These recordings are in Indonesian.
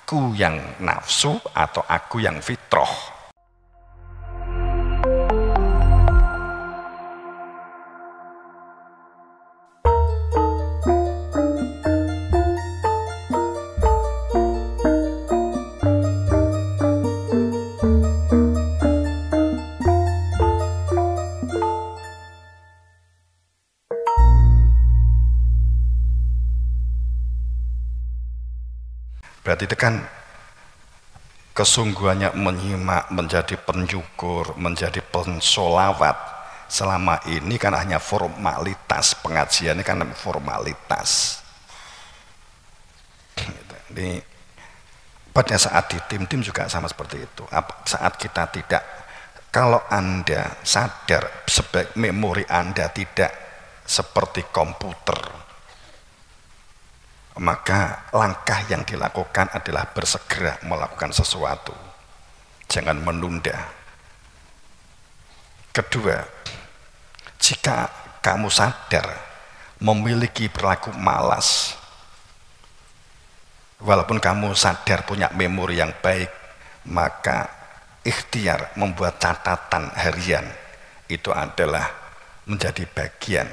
aku yang nafsu atau aku yang fitrah. Berarti itu kan kesungguhannya menyimak, menjadi pensyukur, menjadi pensolawat. Selama ini kan hanya formalitas, pengajian ini kan formalitas. Ini pada saat di tim-tim juga sama seperti itu. Saat kita tidak, kalau Anda sadar sebagai memori Anda tidak seperti komputer, maka langkah yang dilakukan adalah bersegera melakukan sesuatu, jangan menunda. Kedua, jika kamu sadar memiliki perilaku malas, walaupun kamu sadar punya memori yang baik, maka ikhtiar membuat catatan harian itu adalah menjadi bagian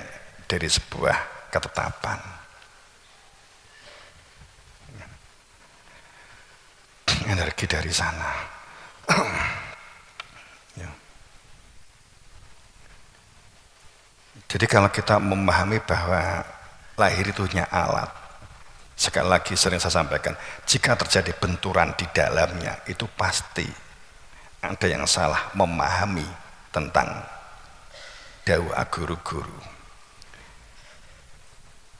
dari sebuah ketetapan. Energi dari sana. Ya. Jadi kalau kita memahami bahwa lahir itu hanya alat, sekali lagi sering saya sampaikan, jika terjadi benturan di dalamnya itu pasti ada yang salah memahami tentang dawuh guru-guru.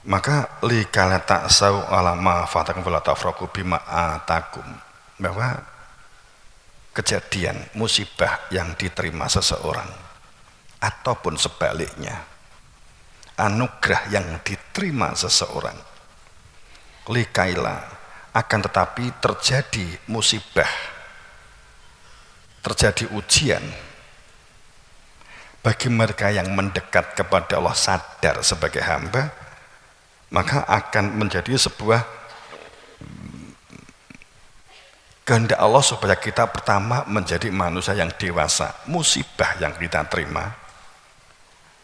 Maka li kala ta'sau ala ma fatakum wala tafraqu bima atakum, bahwa kejadian musibah yang diterima seseorang ataupun sebaliknya anugerah yang diterima seseorang, likaila akan tetapi terjadi musibah, terjadi ujian bagi mereka yang mendekat kepada Allah, sadar sebagai hamba, maka akan menjadi sebuah kehendak Allah supaya kita pertama menjadi manusia yang dewasa. Musibah yang kita terima,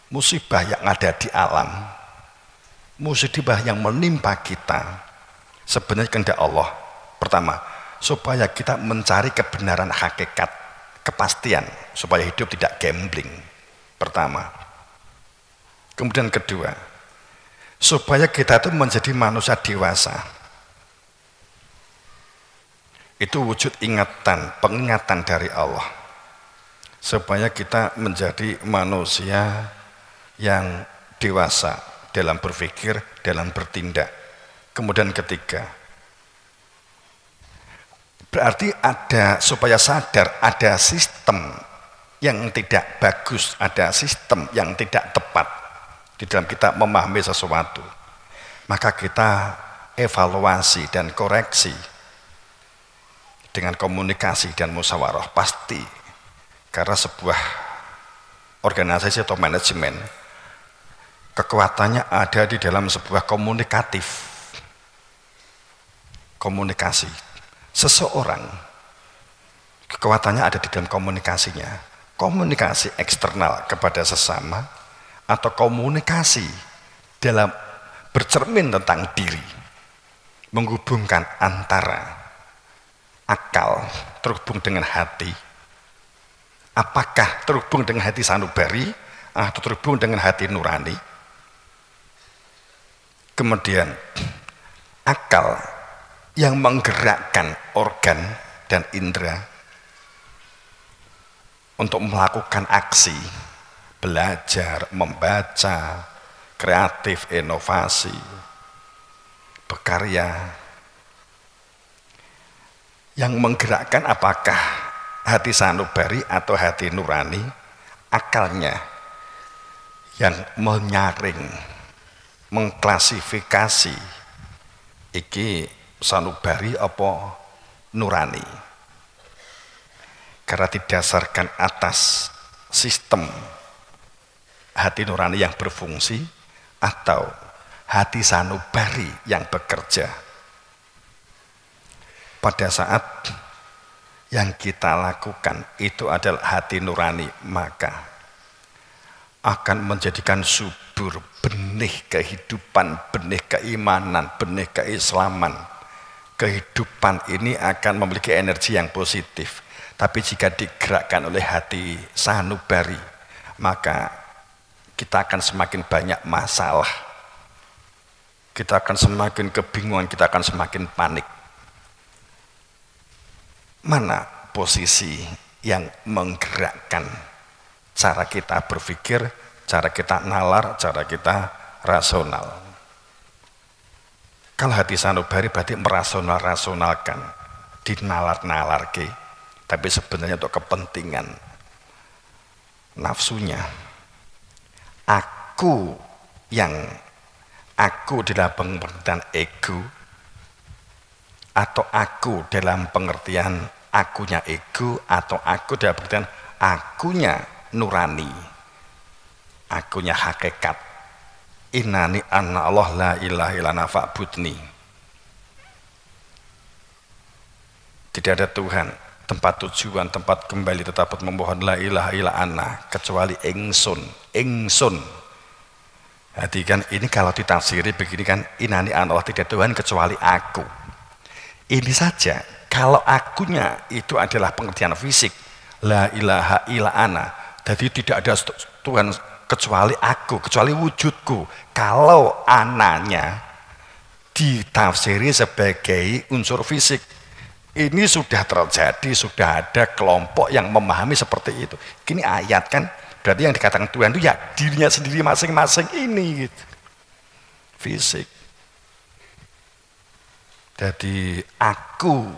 musibah yang ada di alam, musibah yang menimpa kita, sebenarnya kehendak Allah pertama supaya kita mencari kebenaran hakikat, kepastian, supaya hidup tidak gambling. Pertama. Kemudian kedua, supaya kita itu menjadi manusia dewasa. Itu wujud ingatan, pengingatan dari Allah, supaya kita menjadi manusia yang dewasa dalam berpikir, dalam bertindak. Kemudian ketiga, berarti ada, supaya sadar ada sistem yang tidak bagus, ada sistem yang tidak tepat di dalam kita memahami sesuatu, maka kita evaluasi dan koreksi dengan komunikasi dan musyawarah. Pasti, karena sebuah organisasi atau manajemen kekuatannya ada di dalam sebuah komunikasi. Seseorang kekuatannya ada di dalam komunikasinya, komunikasi eksternal kepada sesama atau komunikasi dalam bercermin tentang diri, menghubungkan antara akal terhubung dengan hati. Apakah terhubung dengan hati sanubari atau terhubung dengan hati nurani? Kemudian akal yang menggerakkan organ dan indera untuk melakukan aksi, belajar, membaca, kreatif, inovasi, berkarya. Yang menggerakkan apakah hati sanubari atau hati nurani? Akalnya yang menyaring, mengklasifikasi iki sanubari apa nurani, karena didasarkan atas sistem hati nurani yang berfungsi atau hati sanubari yang bekerja. pada saat yang kita lakukan itu adalah hati nurani, maka akan menjadikan subur benih kehidupan, benih keimanan, benih keislaman. Kehidupan ini akan memiliki energi yang positif. Tapi jika digerakkan oleh hati sanubari, maka kita akan semakin banyak masalah. Kita akan semakin kebingungan, kita akan semakin panik. Mana posisi yang menggerakkan cara kita berpikir, cara kita nalar, cara kita rasional? Kalau hati sanubari berarti merasionalkan, dinalar-nalarke, tapi sebenarnya untuk kepentingan nafsunya. Aku dalam pengertian ego, atau aku dalam pengertian akunya ego, atau aku dalam pengertian akunya nurani, akunya hakikat. Innani anna Allah la ilaha illallah fa'budni. Tidak ada Tuhan, tempat tujuan, tempat kembali tetap memohon la ilaha illallah kecuali ingsun. Jadi kan ini kalau ditafsiri begini kan, innani anna Allah, tidak Tuhan kecuali aku. Ini saja, kalau akunya itu adalah pengertian fisik, la ilaha illallah, jadi tidak ada Tuhan kecuali aku, kecuali wujudku. Kalau ananya ditafsiri sebagai unsur fisik, ini sudah terjadi, sudah ada kelompok yang memahami seperti itu. Ini ayat kan, berarti yang dikatakan Tuhan itu ya dirinya sendiri masing-masing ini gitu. Fisik. Jadi aku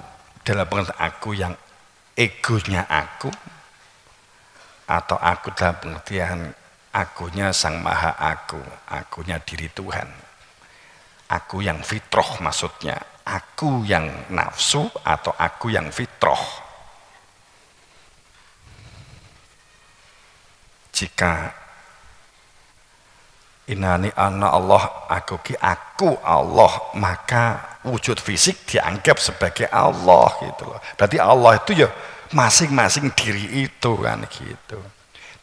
dalam pengertian aku yang egonya aku, atau aku dalam pengertian akunya Sang Maha Aku, akunya diri Tuhan. Aku yang fitroh maksudnya, aku yang nafsu atau aku yang fitroh. Jika innani anna Allah, aku Allah, maka wujud fisik dianggap sebagai Allah gitu loh. Berarti Allah itu ya masing-masing diri itu kan gitu.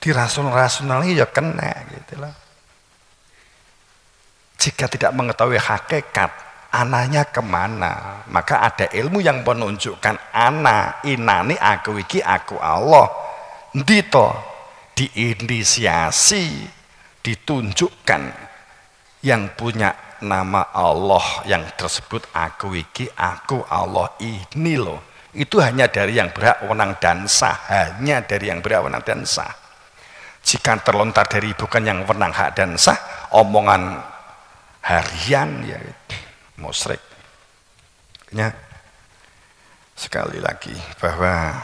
Dirasionalnya ya kena gitu loh. Jika tidak mengetahui hakikat ananya kemana, maka ada ilmu yang menunjukkan ana inani aku iki aku Allah. Ndito diinisiasi, ditunjukkan yang punya nama Allah yang tersebut aku iki aku Allah ini loh. Itu hanya dari yang berhak wenang dan sah, hanya dari yang berhak wenang dan sah. Jika terlontar dari bukan yang wenang hak dan sah, omongan harian ya musyrik. Ya, sekali lagi bahwa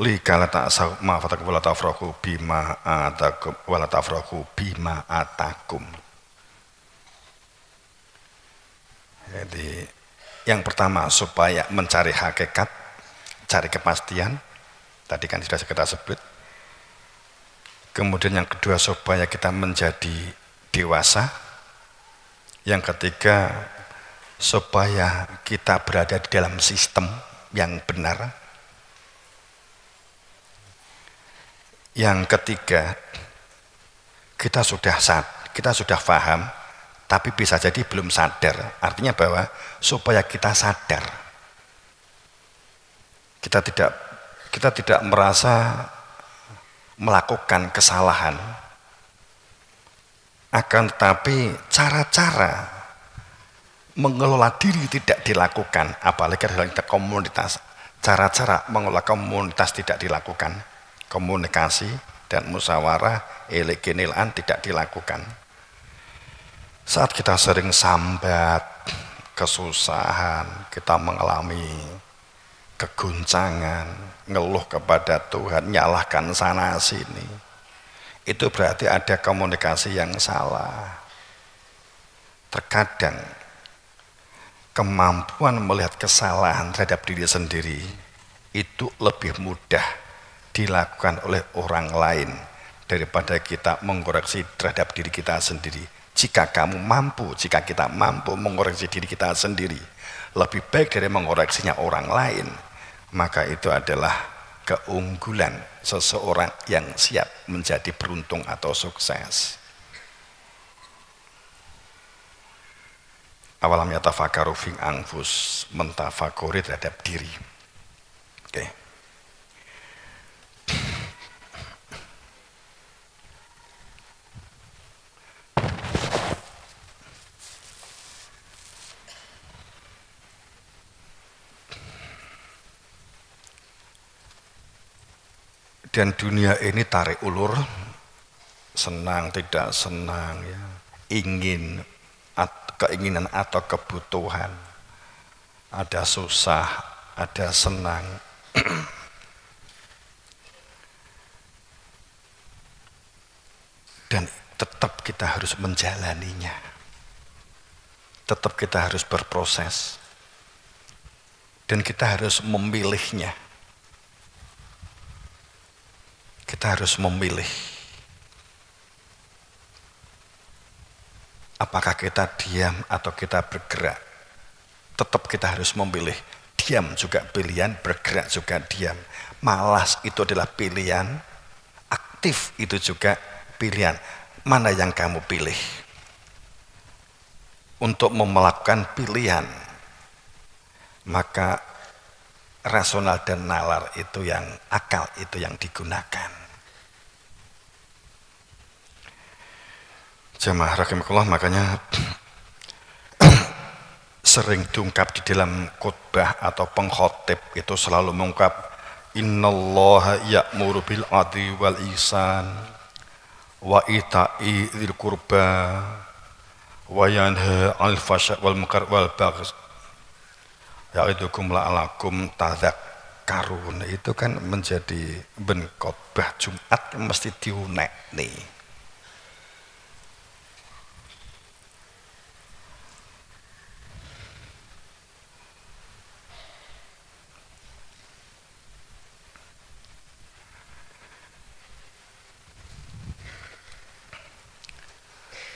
likala ta'asau ma fatakum wala tafrahu bima atakum wala tafrahu bima atakum. Jadi yang pertama supaya mencari hakikat, cari kepastian, tadi kan sudah kita sebut. Kemudian yang kedua supaya kita menjadi dewasa. Yang ketiga supaya kita berada di dalam sistem yang benar. Yang ketiga, kita sudah paham, tapi bisa jadi belum sadar. Artinya bahwa supaya kita sadar, kita tidak merasa melakukan kesalahan, akan tetapi cara-cara mengelola diri tidak dilakukan, apalagi dalam komunitas. Cara-cara mengelola komunitas tidak dilakukan, komunikasi dan musyawarah elekenilan tidak dilakukan. Saat kita sering sambat kesusahan, kita mengalami keguncangan, ngeluh kepada Tuhan, nyalahkan sana sini, itu berarti ada komunikasi yang salah. Terkadang kemampuan melihat kesalahan terhadap diri sendiri itu lebih mudah dilakukan oleh orang lain daripada kita mengoreksi terhadap diri kita sendiri. Jika kita mampu mengoreksi diri kita sendiri, lebih baik dari mengoreksinya orang lain, maka itu adalah keunggulan seseorang yang siap menjadi beruntung atau sukses. Awalam yatafakkaru fi anfus, mentafakuri terhadap diri. Oke. Dan dunia ini tarik ulur, senang tidak senang, ya, keinginan atau kebutuhan, ada susah, ada senang. Dan tetap kita harus menjalaninya, tetap kita harus berproses, dan kita harus memilihnya. Kita harus memilih apakah kita diam atau kita bergerak. Tetap kita harus memilih. Diam juga pilihan, bergerak juga diam. Malas itu adalah pilihan, aktif itu juga pilihan. Mana yang kamu pilih? Untuk melakukan pilihan, maka rasional dan nalar itu yang akal itu yang digunakan. Jemaah rahimakumullah, makanya sering diungkap di dalam khutbah atau pengkhotib itu selalu mengungkap innallaha ya'muru bil adli wal ihsan wa ita'i dzil qurba wa yanha 'anil fahsya'i wal munkar wal baghi ya'idukum la'alakum tadzakkarun. Itu kan menjadi ben khotbah Jumat mesti diunek nih.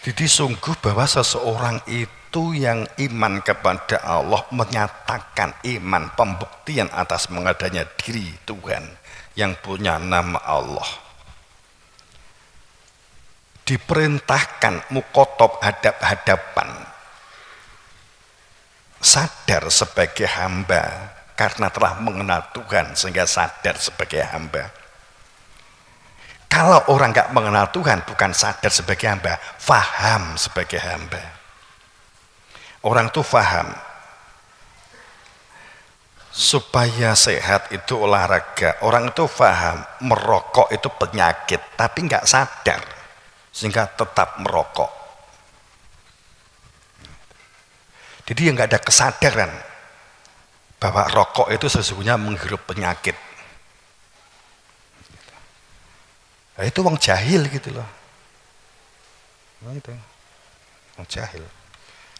Jadi sungguh bahwa seseorang itu yang iman kepada Allah, menyatakan iman, pembuktian atas mengadanya diri Tuhan yang punya nama Allah, diperintahkan mukotob hadap-hadapan, sadar sebagai hamba karena telah mengenal Tuhan sehingga sadar sebagai hamba. Kalau orang nggak mengenal Tuhan, bukan sadar sebagai hamba, faham sebagai hamba. Orang itu faham. Supaya sehat itu olahraga. Orang itu faham, merokok itu penyakit, tapi nggak sadar, sehingga tetap merokok. Jadi nggak ada kesadaran bahwa rokok itu sesungguhnya menghirup penyakit. Nah, itu wong jahil gitu loh. Nah, itu wong jahil.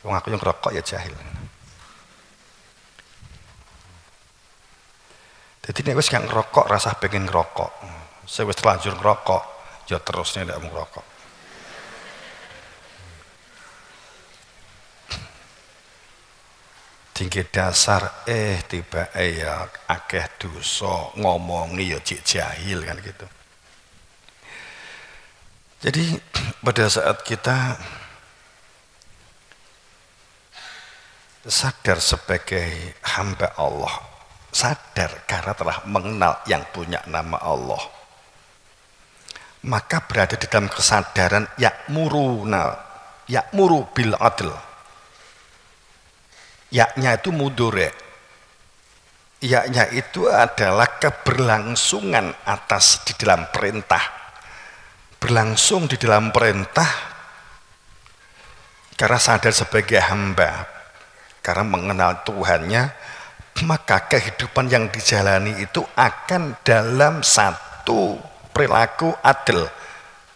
Wong aku yang ngerokok ya jahil. Jadi nek wis gak ngerokok rasa pengen ngerokok. Saya wis terlanjur ngerokok, ya terusnya ndak mau ngerokok. Tinggi dasar tiba ya akeh dosa, ngomongi ya cik jahil kan gitu. Jadi pada saat kita sadar sebagai hamba Allah, sadar karena telah mengenal yang punya nama Allah, maka berada di dalam kesadaran ya'muru bil adl. Yaknya itu mudhari'. Yaknya itu adalah keberlangsungan atas di dalam perintah. Berlangsung di dalam perintah karena sadar sebagai hamba, karena mengenal Tuhannya, maka kehidupan yang dijalani itu akan dalam satu perilaku adil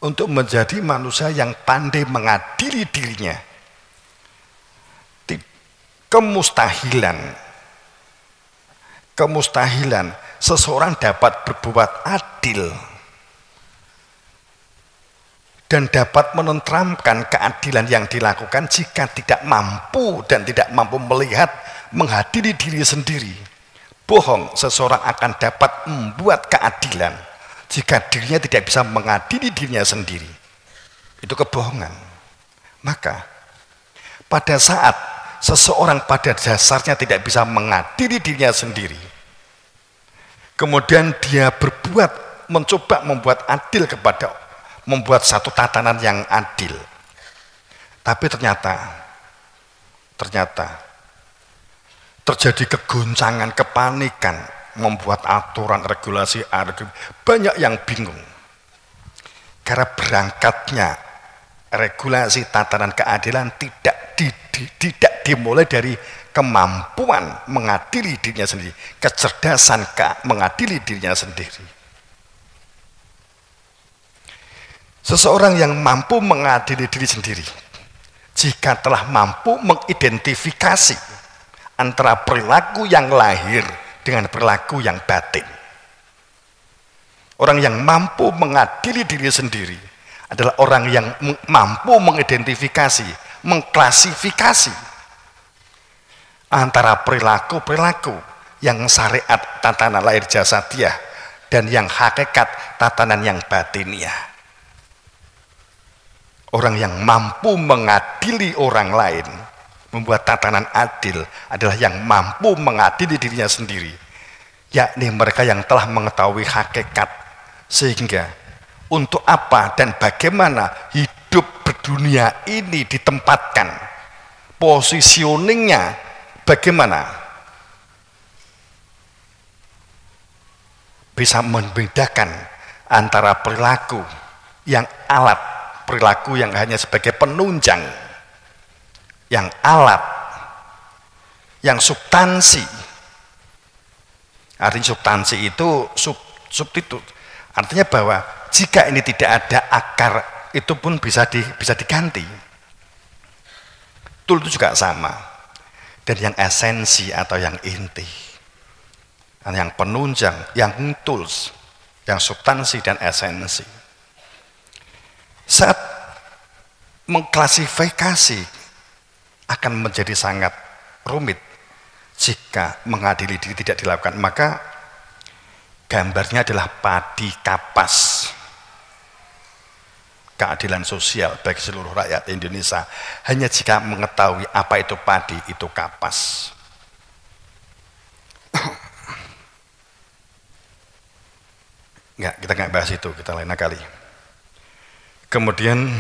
untuk menjadi manusia yang pandai mengadili dirinya. Kemustahilan seseorang dapat berbuat adil dan dapat menenteramkan keadilan yang dilakukan jika tidak mampu dan tidak mampu melihat, menghadiri diri sendiri. Bohong seseorang akan dapat membuat keadilan jika dirinya tidak bisa mengadili dirinya sendiri. Itu kebohongan. Maka pada saat seseorang pada dasarnya tidak bisa mengadili dirinya sendiri, kemudian dia mencoba membuat adil membuat satu tatanan yang adil, tapi ternyata terjadi kegoncangan, kepanikan, membuat aturan, regulasi, banyak yang bingung karena berangkatnya regulasi tatanan keadilan tidak dimulai dari kemampuan mengadili dirinya sendiri, kecerdasan mengadili dirinya sendiri. Seseorang yang mampu mengadili diri sendiri, jika telah mampu mengidentifikasi antara perilaku yang lahir dengan perilaku yang batin. Orang yang mampu mengadili diri sendiri adalah orang yang mampu mengidentifikasi, mengklasifikasi antara perilaku-perilaku yang syariat tatanan lahir jasadiah dan yang hakikat tatanan yang batiniah. Orang yang mampu mengadili orang lain, membuat tatanan adil, adalah yang mampu mengadili dirinya sendiri, yakni mereka yang telah mengetahui hakikat, sehingga untuk apa dan bagaimana hidup berdunia ini ditempatkan, positioningnya bagaimana, bisa membedakan antara perilaku yang alat, perilaku yang hanya sebagai penunjang, yang alat, yang substansi. Artinya substansi itu substitut. Artinya bahwa jika ini tidak ada akar, itu pun bisa diganti. Tool itu juga sama. Dan yang esensi atau yang inti, yang penunjang, yang tools, yang substansi dan esensi. Saat mengklasifikasi akan menjadi sangat rumit jika mengadili diri tidak dilakukan. Maka gambarnya adalah padi kapas, keadilan sosial bagi seluruh rakyat Indonesia hanya jika mengetahui apa itu padi, itu kapas. Kita nggak bahas itu, kita lain kali. Kemudian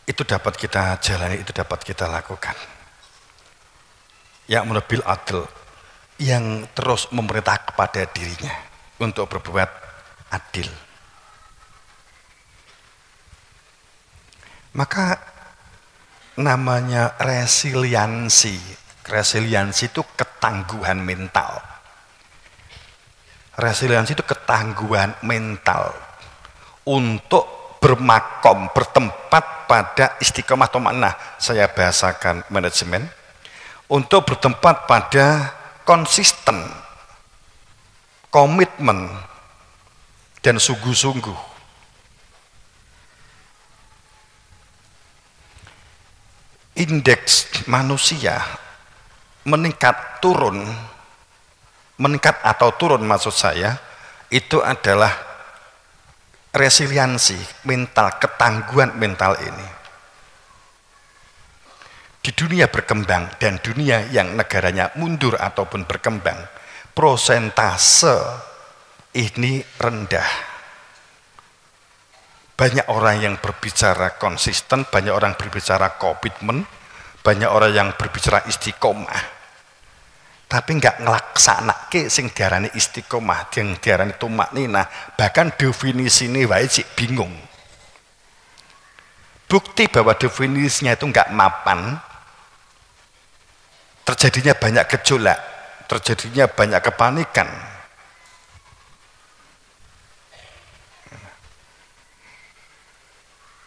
itu dapat kita jalani, itu dapat kita lakukan. Yang bil adil, yang terus memerintah kepada dirinya untuk berbuat adil. Maka namanya resiliensi. Resiliensi itu ketangguhan mental. Resiliensi itu ketangguhan mental untuk bermakom, bertempat pada istiqomah tomanah. Saya bahasakan manajemen, untuk bertempat pada konsisten, komitmen, dan sungguh-sungguh. Indeks manusia meningkat atau turun maksud saya, itu adalah resiliensi mental, ketangguhan mental ini. Di dunia berkembang dan dunia yang negaranya mundur ataupun berkembang, prosentase ini rendah. Banyak orang yang berbicara konsisten, banyak orang berbicara komitmen, banyak orang yang berbicara istiqomah, tapi nggak ngelaksanake sing diarani istiqomah, yang diarani tumakninah, bahkan definisi ini wae sih bingung. Bukti bahwa definisinya itu nggak mapan, terjadinya banyak gejolak, terjadinya banyak kepanikan.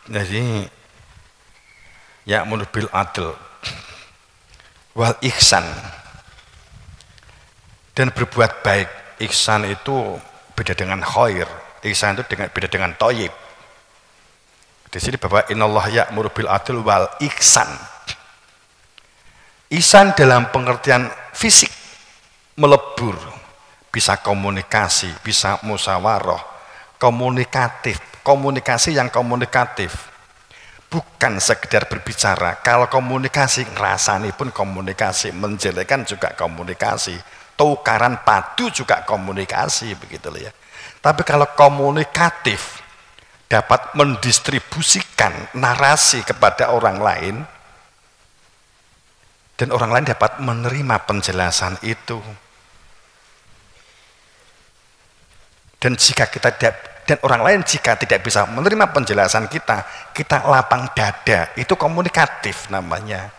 Jadi ya bil adil wal ihsan, dan berbuat baik. Ihsan itu beda dengan khair. Ihsan itu beda dengan toyib. Di sini bahwa innallaha ya'muru bil adl wal ihsan. Ihsan dalam pengertian fisik, melebur, bisa komunikasi, bisa musyawarah, komunikatif, komunikasi yang komunikatif, bukan sekedar berbicara. Kalau komunikasi, ngerasani pun komunikasi, menjelekan juga komunikasi, tukaran padu juga komunikasi, begitu ya. Tapi kalau komunikatif, dapat mendistribusikan narasi kepada orang lain, dan orang lain dapat menerima penjelasan itu. Dan jika kita dan orang lain jika tidak bisa menerima penjelasan kita, kita lapang dada, itu komunikatif namanya.